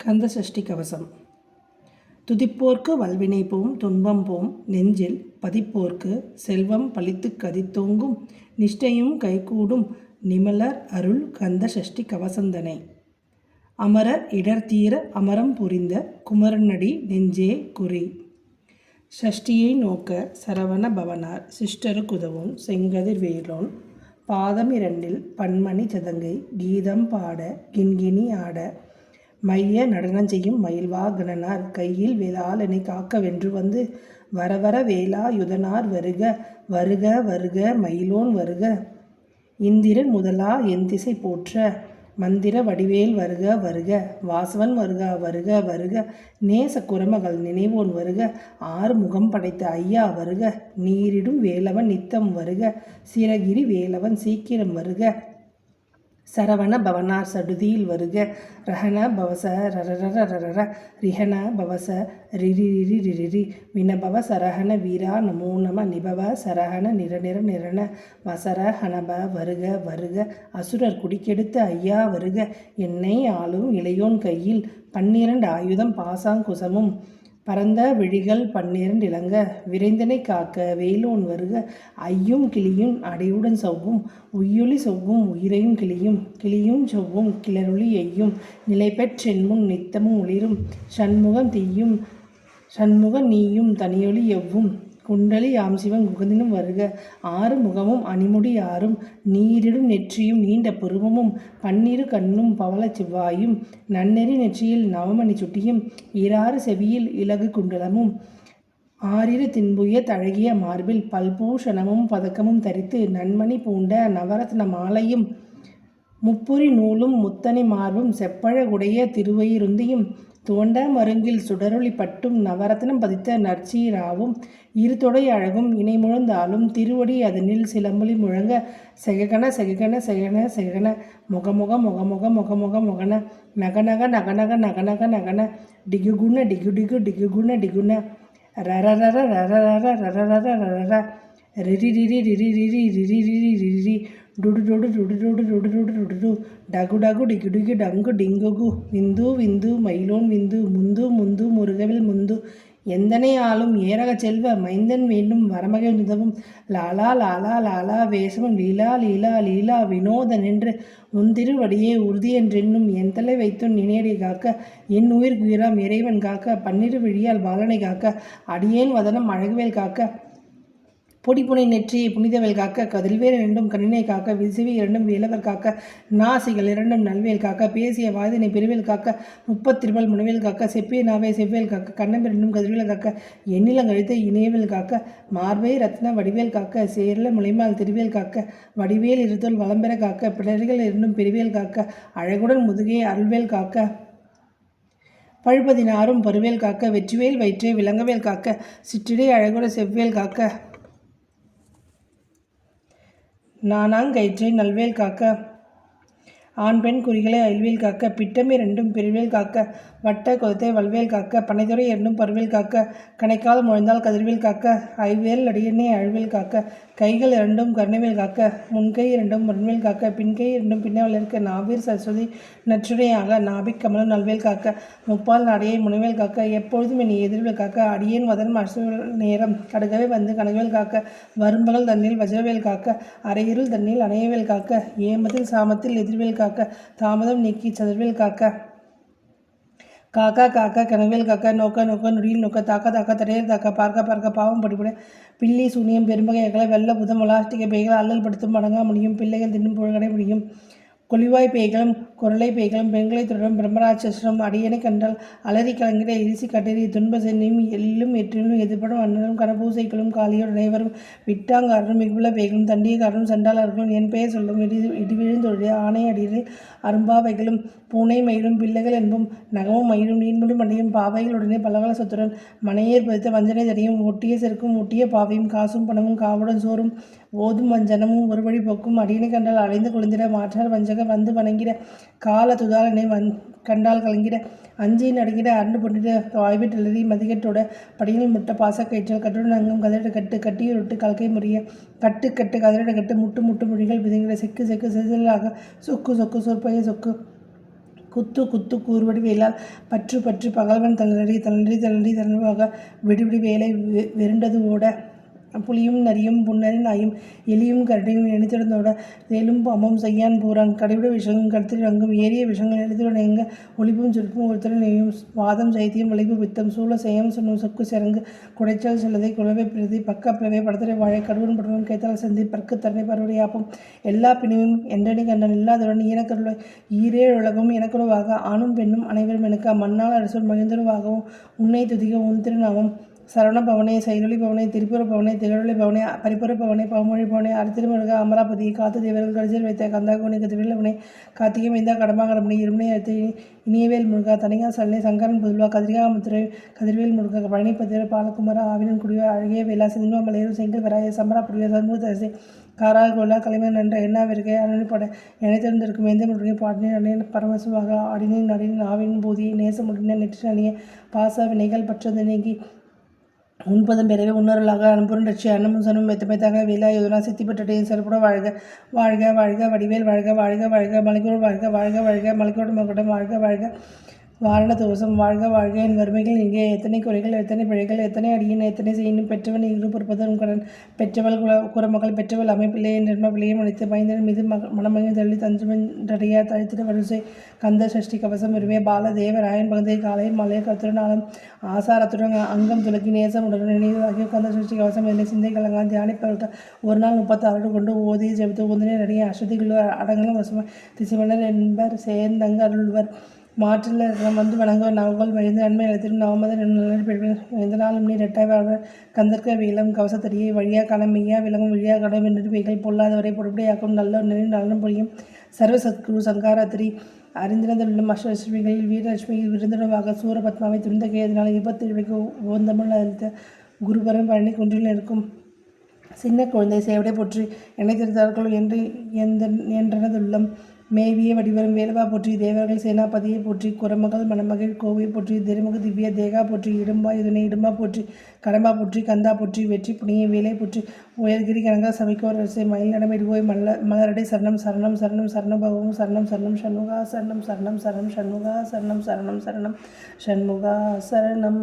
கந்த சஷ்டி கவசம். துதிப்போர்க்கு வல்வினை போம் துன்பம் போம் நெஞ்சில் பதிப்போர்க்கு செல்வம் பலித்துக் கதித்தோங்கும் நிஷ்டையும் கைகூடும் நிமலர் அருள் கந்த சஷ்டி கவசந்தனை. அமரர் இடர்தீர அமரம் புரிந்த குமரனடி நெஞ்சே குறி. சஷ்டியை நோக்க சரவண பவனார் சிஷ்டரு குதவும் செங்கதிர் வேலோன் பாதம் இரண்டில் பன்மணி சதங்கை கீதம் பாட கிண்கிணி ஆட மைய நடனஞ்செய்யும் மயில்வா கணனார் கையில் வேளாளனை காக்க வென்று வந்து வரவர வேலா யுதனார் வருக வருக வருக மயிலோன் வருக இந்திரன் முதலா எந்திசை போற்ற மந்திர வடிவேல் வருக வருக வாசவன் வருக வருக வருக நேச குரமகள் நினைவோன் வருக ஆறு முகம் படைத்த ஐயா வருக நீரிடும் வேலவன் நித்தம் வருக சிரகிரி வேலவன் சீக்கிரம் வருக சரவண பவனார் சடுதியில் வருக ரஹன பவச ரரரரரர ரிஹன பவச ரிரிரிரிரிரி வினபவ சரஹன வீரா நமோ நம நிபவ சரஹன நிரநிர நிரண வசர ஹனப வருக வருக அசுரர் குடிக்கெடுத்த ஐயா வருக என்னை ஆளும் இளையோன் கையில் 12 ஆயுதம் பாசாங்குசமும் பரந்த விழிகள் 12 இலங்க விரைந்தனை காக்க வேலோன் வருக ஐயும் கிளியும் அடையுடன் சவ்வும் உய்யொலி சொவ்வும் உயிரையும் கிளியும் கிளியும் சொவ்வும் கிளரொளி எய்யும் நிலைபெற்றென்முன் நித்தமும் ஒளிரும் சண்முக நீயும் தனியொலி எவ்வும் குண்டலி யாம்சிவன் குகந்தினும் வருக ஆறு முகமும் அணிமுடி ஆறும் நீரிடும் நெற்றியும் நீண்ட புருவமும் 12 கண்ணும் பவள செவ்வாயும் நன்னெறி நெற்றியில் நவமணி சுட்டியும் ஈராறு செவியில் இலகு குண்டலமும் ஆறிரு தின்புய தழகிய மார்பில் பல்பூஷணமும் பதக்கமும் தரித்து நன்மணி பூண்ட நவரத்ன மாலையும் முப்புரி நூலும் முத்தனை மார்பும் செப்பழகுடைய திருவயிருந்தியும் தோண்ட மருங்கில் சுடரொளி பட்டும் நவரத்னம் பதித்த நற்சீராவும் இருதொடை அழகும் இணைமுழந்தாலும் திருவடி அதனில் சிலம்பொலி முழங்க செககன செககன செகன செகன முகமுக முகமுக முகமுக முகன நகநக நகநக நகநக நகன டிகுகுண டிகுடிகு டிகுகுண டிகுண ரரரர ரரரர ரரரர ரரர ரிரிரிரி ரிரிரிரி ரிரிரிரி ரிரிரி டுடு டுடு டுடு டுடு டுடு டுடு டுடு டகு டகு டிகு டிகு டங்கு டிங்குகு விந்து விந்து மயிலோன் விந்து முந்து முந்து முருகவில் முந்து எந்தனை ஆளும் ஏரக செல்வ மைந்தன் வேண்டும் வரமகிழ்ந்தவும் லாலா லாலா லாலா வேஷமும் லீலா லீலா லீலா வினோத நின்று உந்திருவடியே உறுதியென்றென்னும் என் தலை வைத்துன் நினையடி காக்க என் உயிர்குயிராம் இறைவன் காக்க 12 விழியால் பாலனை காக்க அடியேன் வதனம் அழகுவேல் காக்க பொடிப்புனை நெற்றியை புனிதவேல் காக்க கதில்வேல் இரண்டும் கண்ணினை காக்க விசிவி இரண்டும் வேலவர் காக்க நாசிகள் இரண்டும் நல்வேல் காக்க பேசிய வாதினை பெருவேல் காக்க 30 முனைவேல் காக்க செப்பிய நாவை செவ்வேல் காக்க கண்ணம் இரண்டும் கதிர்வேல் காக்க எண்ணிலங்கழித்த இணையவேல் காக்க மார்பை ரத்ன வடிவேல் காக்க சேர்ல முளைமால் திருவேல் காக்க வடிவேல் இருத்தோல் வளம்பெற காக்க பிடர்கள் இரண்டும் பெருவேல் காக்க அழகுடன் முதுகே அருள்வேல் காக்க பழுப்பதினாரும் பருவேல் காக்க வெற்றிவேல் வயிற்றை விலங்கவேல் காக்க சிற்றிடை அழகுட செவ்வேல் காக்க நானாங்கயிற்றை நல்வேல் காக்க ஆண் பெண் குறிகளை அயல்வேல் காக்க பிட்டம் இரண்டும் பெருவேல் காக்க வட்ட கொதத்தை வல்வேல் காக்க பனைத்துறை இரண்டும் பருவேல் காக்க கணைக்கால் முழந்தால் கதிர்வேல் காக்க ஐவேல் அடியனை அழுவேல் காக்க கைகள் இரண்டும் கருணைவேல் காக்க முன்கை இரண்டும் முரண்வேல் காக்க பின்கை இரண்டும் பின்னவல் இருக்க நாவீர் சரஸ்வதி நற்றுடையாக நாபிக் கமலம் நல்வேல் காக்க முப்பால் நாடையை முனைவேல் காக்க எப்பொழுதும் என்னை எதிர்வேல் காக்க அடியேன் வதன் அசுவேல் நேரம் கடுகவே வந்து கனகவேல் காக்க வரும்பகல் தன்னில் வஜ்ரவேல் காக்க அரையிருள் தன்னில் அணையவேல் காக்க ஏமத்தில் சாமத்தில் எதிர்வேல் காக்க தாமதம் நீக்கி சதுர்வேல் காக்க காக்கா காக்கா கனவேல் காக்க நோக்க நோக்க நொடியில் நோக்க தாக்க தாக்க தடையர் தாக்க பார்க்க பார்க்க பாவம் படிப்பட பில்லி சூனியம் பெரும்பகை அகல வெள்ள புதம் மலாஷ்டிக பேய்கள் அல்லல் படுத்தும் அடங்கா முடியும் பிள்ளைகள் தின்னும் புழகடை முடியும் கொலிவாய் பேய்களும் குரலை பேய்களும் பெண்களை தொடரும் பிரம்மராட்சசரும் அடியனை கண்டால் அலறி கலங்கிட இரிசி கட்டறி துன்ப சென்னையும் எல்லும் எற்றிலும் எதிர்படும் அண்ணனும் கனபூசைகளும் காளியோர் அனைவரும் விட்டாங்காரரும் மிகுள்ள பேய்களும் தண்டியக்காரரும் சண்டாளர்களும் என் பெயர் சொல்லும் இடிவிழுந்தொழிய ஆணை அடியில் அரும்பாவைகளும் பூனை மயிலும் பிள்ளைகள் என்பும் நகமும் மயிலும் நீன்முடி மண்டையும் பாவைகளுடனே பலவள சொத்துடன் மனையேர் பதித்த வஞ்சனை தடியும் ஒட்டிய செருக்கும் ஒட்டிய பாவையும் காசும் பணமும் காவுடன் சோறும் ஓதும் வஞ்சனமும் ஒரு வழி போக்கும் அடியனை கண்டால் அலைந்து கொழுந்திட மாற்றார் வஞ்சக வந்து வணங்கிட கால துதாலனை கண்டால் கலங்கிட அஞ்சி நடுங்கிட அரண்டு பொன்னிட வாய்விட்டலறி மதிகட்டோட படியில் முட்டை பாசக்கயிற்றல் கட்டுடன் அங்கம் கதிரிட கட்டு கட்டியுருட்டு கலக்கை முறிய கட்டு கட்டு கதிரிட கட்டு முட்டு முட்டு மொழிகள் விதங்கிட செக்கு செக்கு செல்லாக சொக்கு சொக்கு சொற்பைய சொக்கு குத்து குத்து கூர்வடி வேலால் பற்று பற்று பகல்வன் தளரடி தளரடி தளரடி தளர்வாக விடுவிடி வேலை வெருண்டது ஓட புலியும் நரியும் புன்னரி நாயும் எலியும் கரடியும் இணைத்திருந்தோட தேலும் பாம்பும் செய்யான் பூரான் கடைவிட விஷங்கள் கருத்தில் அங்கும் ஏறிய விஷங்கள் எழுத்துடன் எங்க ஒளிப்பும் சுருப்பும் ஒருத்தர நெய்யும் வாதம் சைத்தியம் விளைவு பித்தம் சூழ செய்யம் சொக்கு சிறங்கு குடைச்சல் செல்லதை குழவை பிரதி பக்க பிளவை படத்தரை வாழை கடுவன் படுவன் கைத்தலை சந்தி பற்கு தன்னை பருவடையாப்பும் எல்லா பிணிவும் என்றனி கண்டன் இல்லாதவன் ஈனக்கருளை ஈரேழு உலகம் எனக்குழுவாக ஆணும் பெண்ணும் அனைவரும் எனக்கு மண்ணால் அரசு மகிழ்ந்தருவாகவும் உன்னை துதிக்க உன் திருநாமம் சரவண பவனே சைரொளி பவனே திரிபுர பவனே திகழொளி பவனே பரிபுர பவனே பவமொழி பவனே அரித்திருமருக அமராபதி காத்து தேவர்கள் கடைசியில் வைத்த கந்தாகோனி கதிரிலவனே கார்த்திகை மைந்தா கடமா கடமணி இருமனை அடுத்து இனியவேல் முருகா தனிகா சல்லை சங்கரன் புதுல்வா கதிரிகா முத்திரை கதிர்வேல் முருகா பழனிப்பதிர பாலகுமார ஆவினன் குடிவ அழகிய வேலா சிந்துவா மலையூர் செங்கல் வராய சம்பரா புடிவ சண்முகதரசி காராகோலா கலைமன் நன்ற எண்ணாவிற்கை அனுப்பட இணைத்திருந்திருக்கும் எந்த முருகை பாட்டினின் அணியன் பரமசுவாக ஆடினின் நடினின் ஆவினின் பூதியை நேசமுடின நெற்றி அணிய பாச வினைகள் பற்றது நீங்கி உண்பதும் பெறவே உன்னருளாக அனுப்பும் லட்சிய அன்னமும் சனமும் மெத்தமைத்தாக வேலா யோதனா சித்தி பெற்றடையின் சிறப்புட வாழ்க வாழ்க வாழ்க வடிவேல் வாழ்க வாழ்க வாழ்க மலைக்கூட வாழ்க வாழ்க வாழ்க மலைக்கூட மகுடம் வாழ்க வாழ்க வாரண தோஷம் வாழ்க வாழ்க என் வறுமைகள் இங்கே எத்தனை குறைகள் எத்தனை பிழைகள் எத்தனை அடியின் எத்தனை செய்யணும் பெற்றவன் இரு பொறுப்பதும் கடன் பெற்றவள் குறமகள் பெற்றவள் அமைப்பில்லை நிர்ம பிள்ளையும் அளித்து பயந்தன் மீது மனமகிழ் தள்ளி தஞ்சமன்றடைய தழைத்திட வரிசை கந்த சஷ்டி கவசம் உரிமை பால தேவராயன் பகுதியை காலை மலை கத்துடனாலும் ஆசாரத்துடன் அங்கம் துலக்கி நேசம் உடனே நினைவாகிய கந்த சஷ்டி கவசம் இதில் சிந்தை கலங்கான் தியானிப்பவர்கள் ஒரு நாள் 36 கொண்டு ஓதி ஜெபித்து உந்தனை நடிகை அசதிகள் அடங்கலும் வசமாக திசைமன்னர் என்பர் சேர்ந்தங்க அருள்வர் மாற்றில் வந்து வணங்க நவங்கள் வழிந்து நன்மை அளித்திடும் நவமத எந்த நாளும் நீர் எட்டாய் வாழ்வர் கந்தற்க வீலம் கவசத்தடியை வழியா களமையா விலங்கும் வழியா கடம் என்று வைகள் பொல்லாதவரை பொறுப்படையாக்கும் நல்ல நெறின் நலனும் புரியும் சர்வ சத்குரு சங்காரத்திரி அறிந்திருந்துள்ள அஷ்டலட்சுமிகளில் வீரலட்சுமி விருந்தினவாக சூரபத்மாவை துணிந்தகை அதனால் 27 ஓந்தமிழ் அளித்த குருபரம் பழனி குன்றில் இருக்கும் சின்ன குழந்தை சேவடை போற்றி இணைத்திருந்தார்கள் என்று என்றனதுள்ளம் மேவிய வடிவரும் வேலவா போற்றி தேவர்கள் சேனாபதியை போற்றி குரமகள் மணமகள் கோவை போற்றி திருமுக திவ்ய தேகா போற்றி இடும்பா இதுனை இடும்பா போற்றி கடம்பா போற்றி கந்தா போற்றி வெற்றி புனிய வேலை போற்றி உயர்கிரி கனகா சபைக்கோர் வரிசை மயில் நடமிடுவோய் மலரடை சரணம் சரணம் சரணம் சரணம் பகவும் சரணம் சரணம் சண்முகா சரணம் சரணம் சரணம் சண்முகா சரணம் சரணம் சரணம் சண்முகா சரணம்.